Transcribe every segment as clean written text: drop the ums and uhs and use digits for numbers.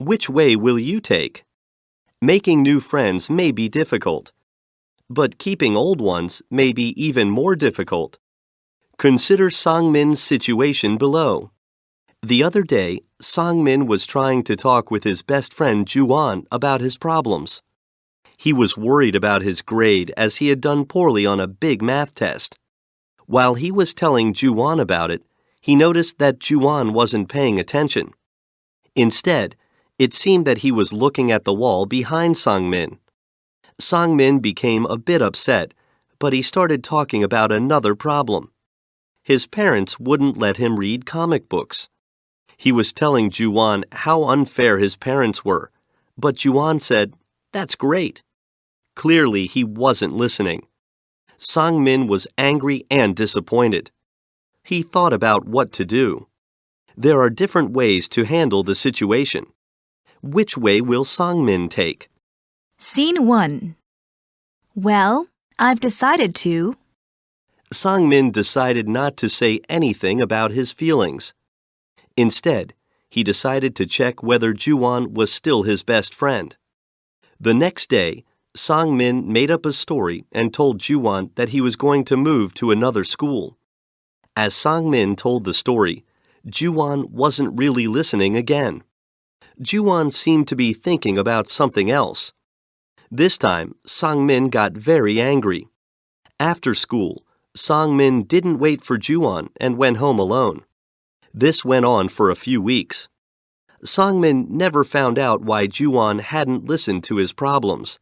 Which way will you take? Making new friends may be difficult, but keeping old ones may be even more difficult. Consider Sangmin's situation below. The other day, Sangmin was trying to talk with his best friend Juan about his problems. He was worried about his grade as he had done poorly on a big math test. While he was telling Juan about it, he noticed that Juan wasn't paying attention. Instead, it seemed that he was looking at the wall behind Sangmin. Sangmin became a bit upset, but he started talking about another problem. His parents wouldn't let him read comic books. He was telling Juan how unfair his parents were, but Juan said, "That's great." Clearly, he wasn't listening. Sangmin was angry and disappointed. He thought about what to do. There are different ways to handle the situation. Which way will Sangmin take? Scene 1. Well, I've decided to. Sangmin decided not to say anything about his feelings. Instead, he decided to check whether Juan was still his best friend. The next day, Sangmin made up a story and told Juan that he was going to move to another school. As Sangmin told the story, Juan wasn't really listening again. Juan seemed to be thinking about something else. This time, Sangmin got very angry. After school, Sangmin didn't wait for Juan and went home alone. This went on for a few weeks. Sangmin never found out why Juan hadn't listened to his problems.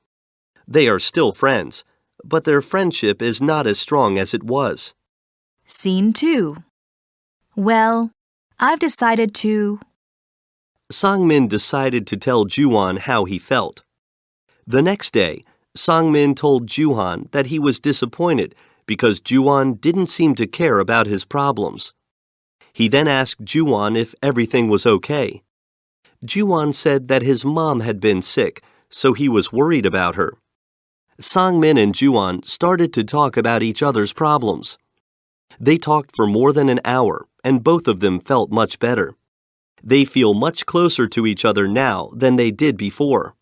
They are still friends, but their friendship is not as strong as it was. Scene 2. Well, I've decided to. Sangmin decided to tell Juan how he felt. The next day, Sangmin told Juan that he was disappointed because Juan didn't seem to care about his problems. He then asked Juan if everything was okay. Juan said that his mom had been sick, so he was worried about her. Sangmin and Juan started to talk about each other's problems. They talked for more than an hour, and both of them felt much better. They feel much closer to each other now than they did before.